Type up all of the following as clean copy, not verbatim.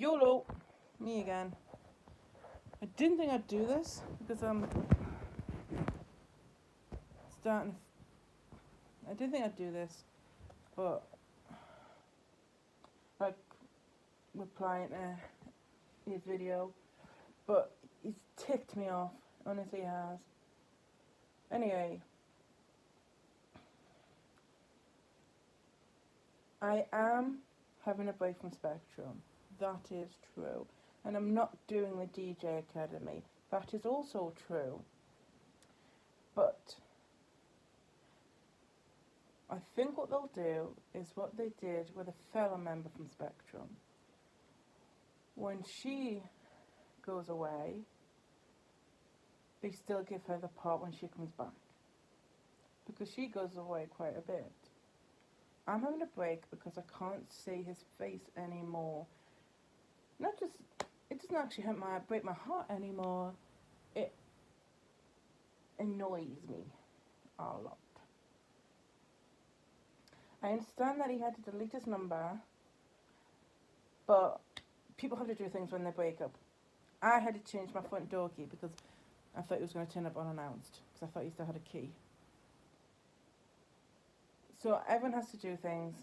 YOLO, me again. I didn't think I'd do this because I'm starting. I didn't think I'd do this, but like replying to his video, but he's ticked me off. Honestly, he has. Anyway, I am having a break from Spectrum. That is true. And I'm not doing the DJ Academy. That is also true. But I think what they'll do is what they did with a fellow member from Spectrum. When she goes away, they still give her the part when she comes back. Because she goes away quite a bit. I'm having a break because I can't see his face anymore. Not just, it doesn't actually break my heart anymore. It annoys me a lot. I understand that he had to delete his number, but people have to do things when they break up. I had to change my front door key because I thought he was going to turn up unannounced, because I thought he still had a key. So everyone has to do things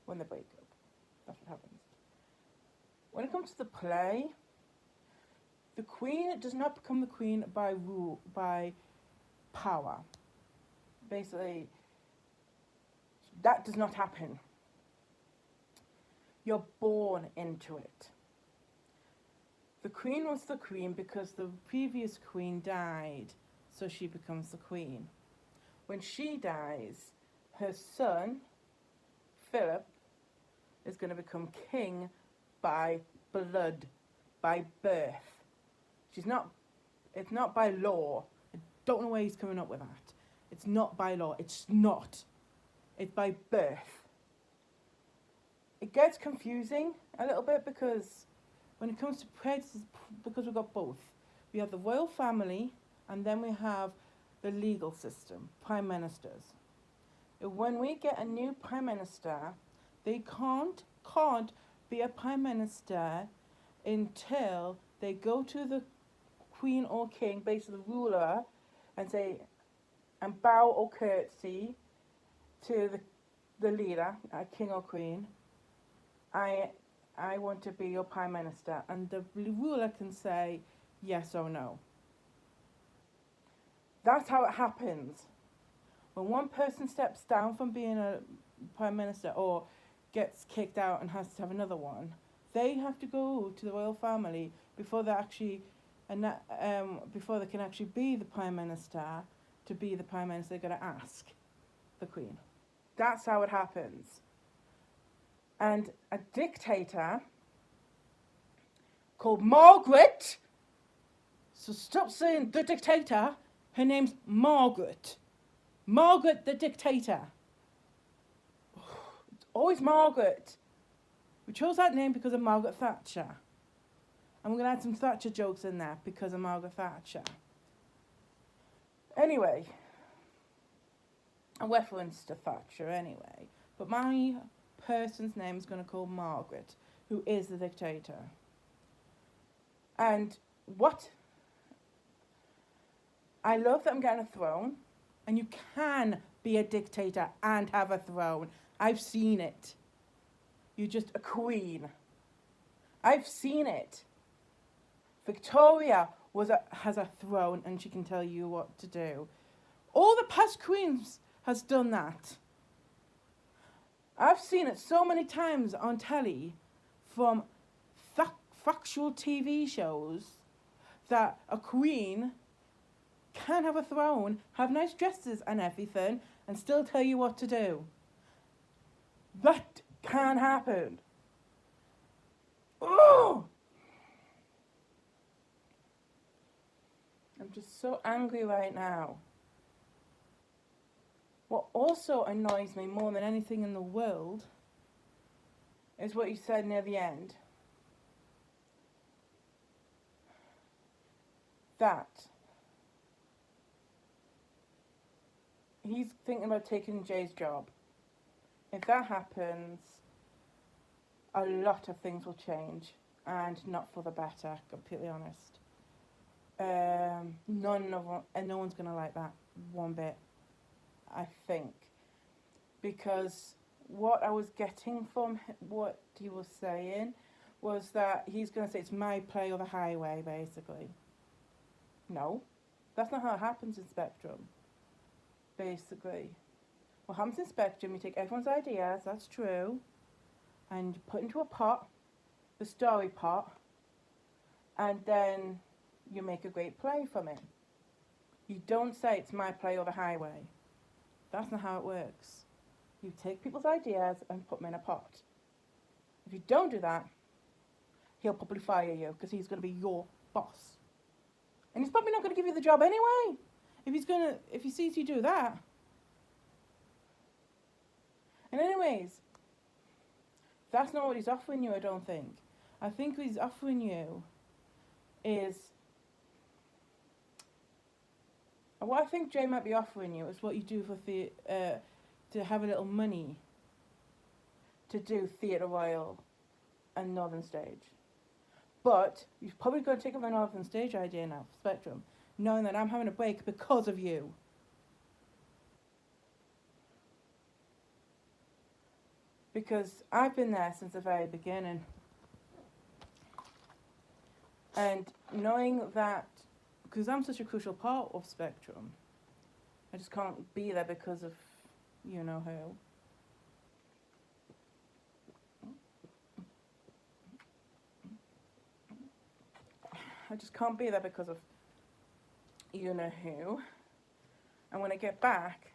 when they break up. That's what happens. When it comes to the play, the queen does not become the queen by power. Basically, that does not happen. You're born into it. The queen was the queen because the previous queen died, so she becomes the queen. When she dies, her son, Philip, is going to become king by blood, by birth. It's not by law. I don't know where he's coming up with that. It's not by law. It's not. It's by birth. It gets confusing a little bit because when it comes to prejudice, because we've got both. We have the royal family and then we have the legal system, prime ministers. When we get a new prime minister, they can't be a prime minister until they go to the queen or king, basically the ruler, and say, and bow or curtsy to the leader, king or queen. I want to be your prime minister, and the ruler can say yes or no. That's how it happens. When one person steps down from being a prime minister or gets kicked out and has to have another one, they have to go to the royal family before they can actually be the prime minister. To be the prime minister, they've got to ask the queen. That's how it happens. And a dictator called Margaret, so stop saying the dictator, her name's Margaret. Margaret the dictator. It's always Margaret. We chose that name because of Margaret Thatcher. And we're going to add some Thatcher jokes in there because of Margaret Thatcher. Anyway, a reference to Thatcher anyway. But my person's name is going to call Margaret, who is the dictator. And what? I love that I'm getting a throne. And you can be a dictator and have a throne. I've seen it. You're just a queen. I've seen it. Victoria has a throne and she can tell you what to do. All the past queens has done that. I've seen it so many times on telly from factual TV shows that a queen can have a throne, have nice dresses and everything, and still tell you what to do. That can happen. Oh! I'm just so angry right now. What also annoys me more than anything in the world is what you said near the end. That he's thinking about taking Jay's job. If that happens, a lot of things will change, and not for the better, completely honest. None of them, and no one's going to like that one bit, I think. Because what I was getting from what he was saying was that he's going to say it's my play or the highway, basically. No, that's not how it happens in Spectrum, basically. What happens in Spectrum, you take everyone's ideas, that's true, and you put into a pot, the story pot, and then you make a great play from it. You don't say it's my play or the highway. That's not how it works. You take people's ideas and put them in a pot. If you don't do that, he'll probably fire you because he's going to be your boss. And he's probably not going to give you the job anyway. If he sees you do that. And anyways, that's not what he's offering you, I don't think. I think what he's offering you is, what I think Jay might be offering you is what you do for to have a little money to do Theatre Royal and Northern Stage. But you've probably got to take up the Northern Stage idea now, Spectrum, knowing that I'm having a break because of you. Because I've been there since the very beginning. And knowing that, because I'm such a crucial part of Spectrum, I just can't be there because of you know who. I just can't be there because of you know who. And when I get back,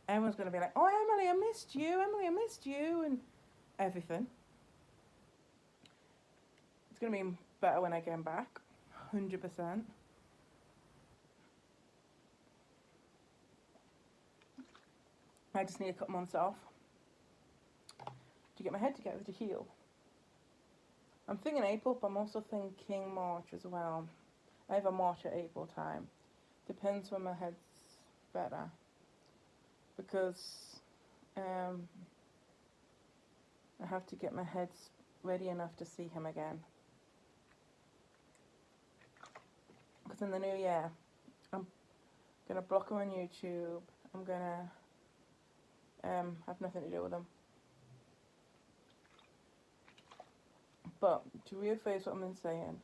everyone's going to be like, oh, Emily, I missed you, and everything. It's going to be better when I get back, 100%. I just need a couple months off to get my head together to heal. I'm thinking April, but I'm also thinking March as well. I have a March or April time. Depends when my head's better. Because I have to get my head ready enough to see him again. Because in the new year, I'm going to block him on YouTube. I'm going to have nothing to do with him. But to rephrase what I've been saying,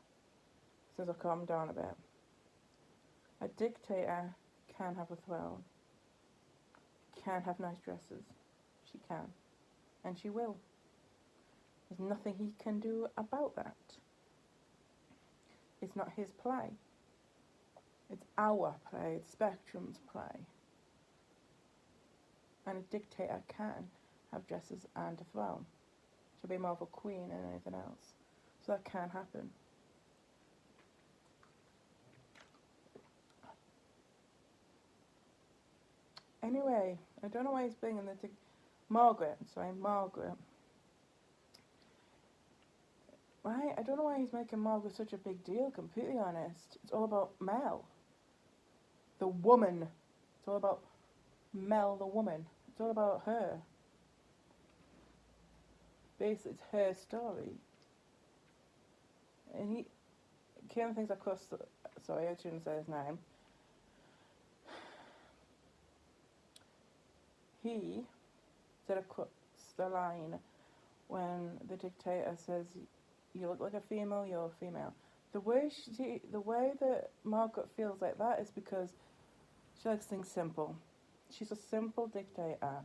since I've calmed down a bit, a dictator can have a throne, can have nice dresses. She can. And she will. There's nothing he can do about that. It's not his play. It's our play. It's Spectrum's play. And a dictator can have dresses and a throne. She'll be more of a queen than anything else. So that can happen. Anyway, I don't know why he's bringing the Margaret. Why? I don't know why he's making Margaret such a big deal, completely honest. It's all about Mel. The woman. It's all about Mel, the woman. It's all about her. Basically, it's her story. And he came things across. Sorry, I shouldn't say his name. He said across the line when the dictator says, "You look like a female. You're a female." The way that Margaret feels like that is because she likes things simple. She's a simple dictator.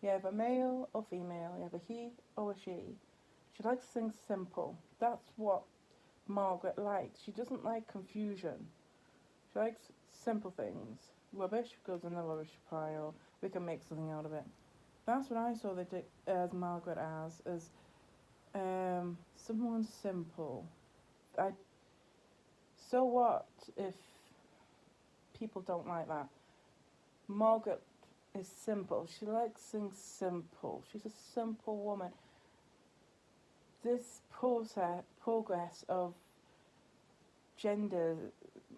You have a male or female, you have a he or a she. She likes things simple. That's what Margaret likes. She doesn't like confusion. She likes simple things. Rubbish goes in the rubbish pile. We can make something out of it. That's what I saw as Margaret as someone simple. So what if people don't like that? Margaret is simple. She likes things simple. She's a simple woman. This progress of gender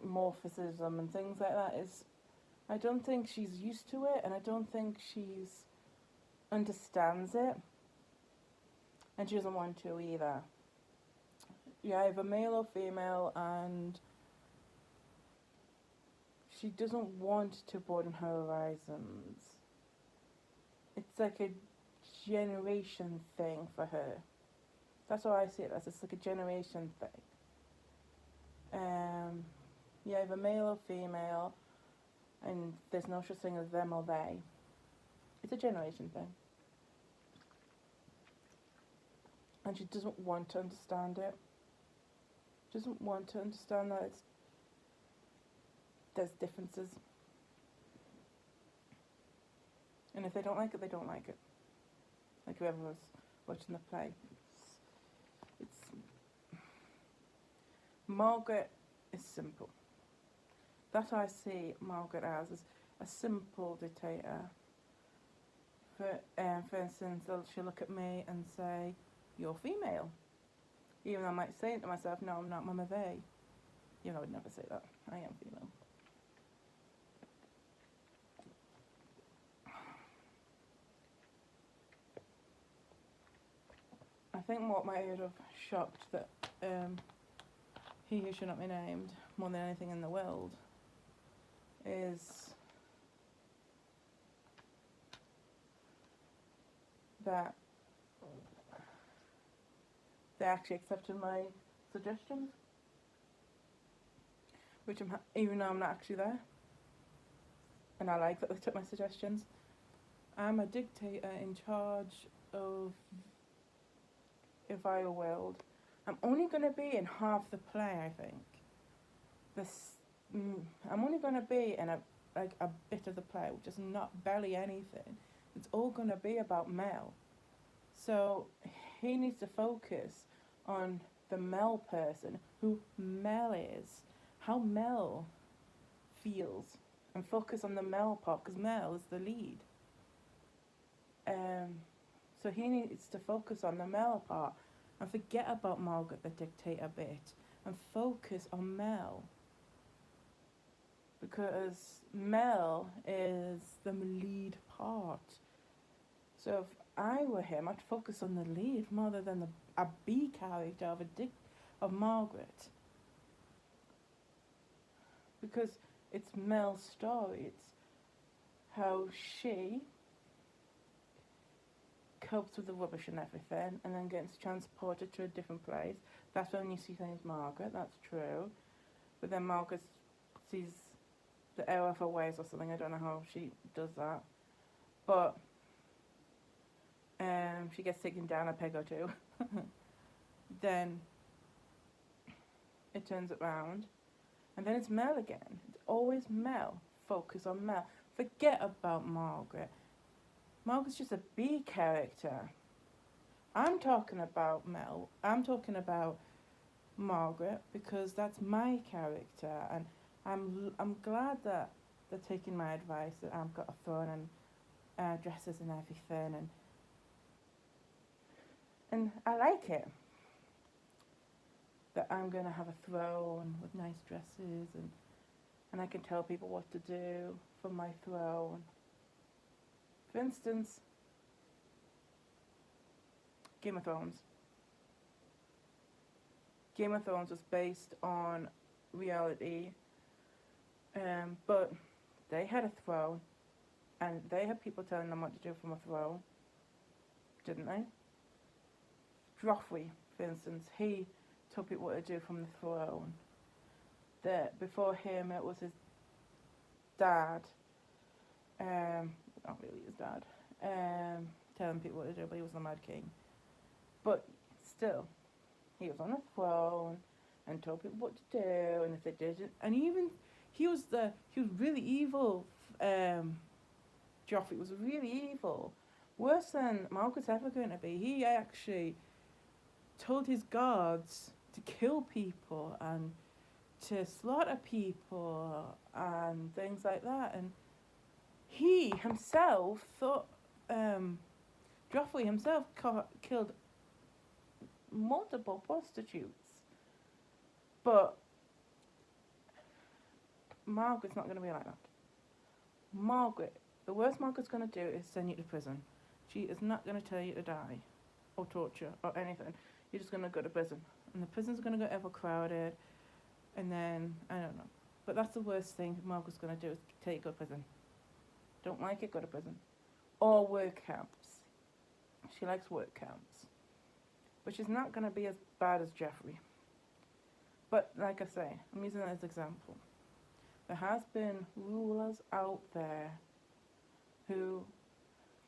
morphism and things like that is, I don't think she's used to it, and I don't think she's understands it. and she doesn't want to either. You're either male or female, and she doesn't want to broaden her horizons. It's like a generation thing for her. That's how I see it as. It's like a generation thing. You're either male or female, and there's no such thing as them or they. It's a generation thing. And she doesn't want to understand it. She doesn't want to understand that there's differences. And if they don't like it, they don't like it. Like whoever was watching the play. It's Margaret is simple. That's how I see Margaret as a simple dictator. For instance, she'll look at me and say, "You're female." Even though I might say it to myself, "No, I'm not, Mama they." You know, I would never say that. I am female. I think what might have shocked that he who should not be named more than anything in the world is that they actually accepted my suggestions, which even though I'm not actually there, and I like that they took my suggestions. I'm a dictator in charge of a vile world. I'm only going to be in half the play, I think. I'm only going to be in a bit of the play, which is not barely anything. It's all going to be about Mel. So he needs to focus on the Mel person, who Mel is, how Mel feels, and focus on the Mel part, because Mel is the lead. So he needs to focus on the Mel part and forget about Margaret the dictator bit and focus on Mel. Because Mel is the lead part. So if I were him, I'd focus on the lead rather than a B character of Margaret. Because it's Mel's story. It's how she copes with the rubbish and everything, and then gets transported to a different place. That's when you see things Margaret, that's true. But then Margaret sees the error of her ways or something. I don't know how she does that. But she gets taken down a peg or two. Then it turns around, and then it's Mel again. It's always Mel. Focus on Mel. Forget about Margaret. Margaret's just a B character. I'm talking about Mel. I'm talking about Margaret because that's my character, and I'm glad that they're taking my advice, that I've got a throne and dresses and everything, and I like it. That I'm going to have a throne with nice dresses, and I can tell people what to do from my throne. For instance, Game of Thrones. Game of Thrones was based on reality, but they had a throne, and they had people telling them what to do from a throne, didn't they? Joffrey, for instance, he told people what to do from the throne. Before him, it was his dad, not really his dad, telling people what to do, but he was the Mad King. But still, he was on a throne and told people what to do, and if they didn't, and even he was really evil. Joffrey was really evil, worse than Margaret's ever going to be. He actually told his guards to kill people and to slaughter people and things like that, and he himself thought Joffrey himself killed multiple prostitutes. But Margaret's not going to be like that. The worst Margaret's going to do is send you to prison. She is not going to tell you to die. or torture or anything. You're just going to go to prison. And the prison's going to get overcrowded. And then, I don't know. But that's the worst thing Margaret's going to do is take you to prison. Don't like it, go to prison. Or work camps. She likes work camps. But she's not going to be as bad as Jeffrey. But like I say, I'm using that as an example. There has been rulers out there who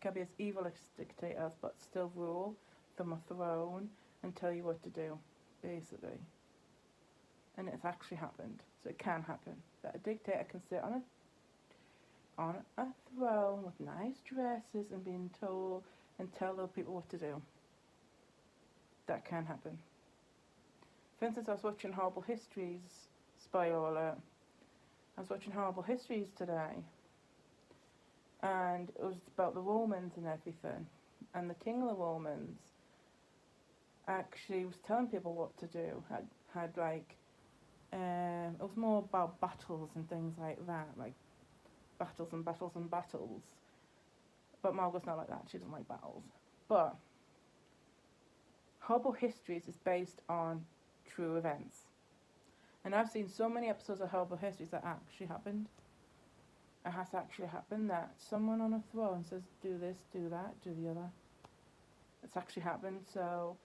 can be as evil as dictators but still rule from a throne and tell you what to do, basically. And it's actually happened. So it can happen. That a dictator can sit on a throne with nice dresses and being told and tell other people what to do. That can happen. For instance, I was watching Horrible Histories, spoiler alert. I was watching Horrible Histories today, and it was about the Romans and everything. And the king of the Romans actually was telling people what to do. Had like, it was more about battles and things like that, like battles and battles and battles. But Margaret's not like that. She doesn't like battles. But Horrible Histories is based on true events. And I've seen so many episodes of Horrible Histories that actually happened. It has actually happened that someone on a throne says, do this, do that, do the other. It's actually happened, so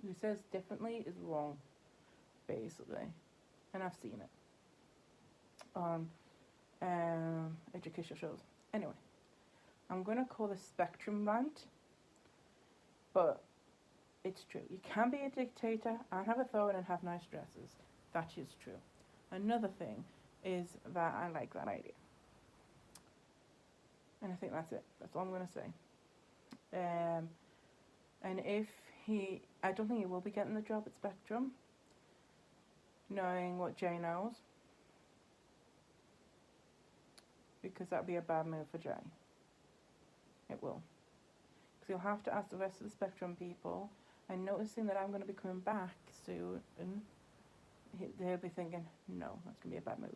who says differently is wrong, basically. And I've seen it on educational shows. Anyway, I'm going to call this Spectrum Rant, but it's true. You can be a dictator and have a throne and have nice dresses. That is true. Another thing is that I like that idea. And I think that's it. That's all I'm going to say. And if I don't think he will be getting the job at Spectrum, knowing what Jay knows. Because that would be a bad move for Jay. It will. Because he'll have to ask the rest of the Spectrum people, and noticing that I'm going to be coming back soon, they'll be thinking, no, that's going to be a bad move.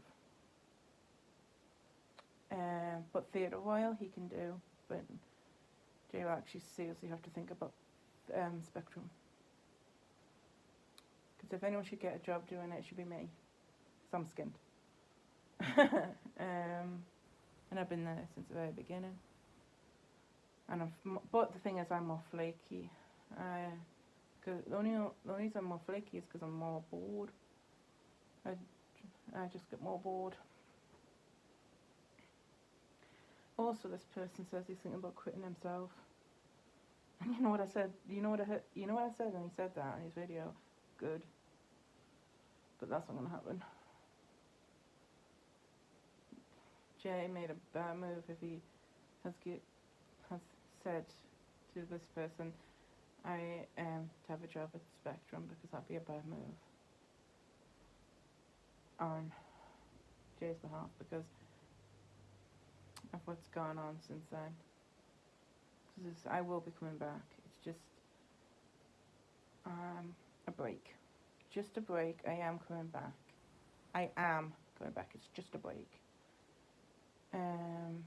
But Theatre Royal he can do, but Jay will actually seriously have to think about Spectrum. Because if anyone should get a job doing it, it should be me. Because I'm skinned. And I've been there since the very beginning. And but the thing is, I'm more flaky. Cause the only reason I'm more flaky is because I'm more bored. I just get more bored. Also, this person says he's thinking about quitting himself. And you know what I said? You know what I said when he said that in his video? Good. But that's not going to happen. Jay made a bad move if he has said to this person, I to have a job at Spectrum, because that'd be a bad move on Jay's behalf because of what's gone on since then. Because I will be coming back. It's just a break. Just a break. I am coming back. I am coming back. It's just a break. I'm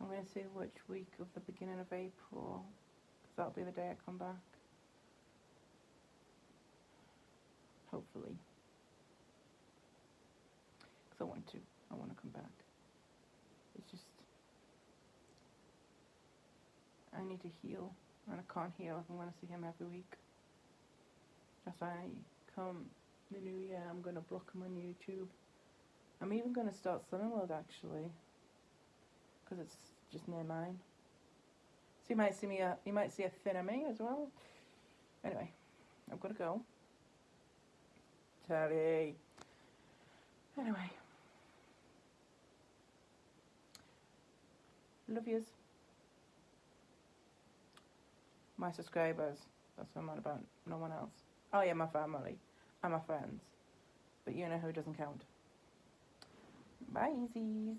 going to see which week of the beginning of April, because that'll be the day I come back. Hopefully. Because I want to come back. It's just, I need to heal, and I can't heal if I'm going to see him every week. That's why come the new year, I'm going to block him on YouTube. I'm even going to start Summer World, actually, because it's just near mine. So you might see a thinner me as well. Anyway, I've got to go. Tally. Anyway. Love yous. My subscribers. That's what I'm on about. No one else. Oh yeah, my family. And my friends. But you know who doesn't count. Bye, Z's.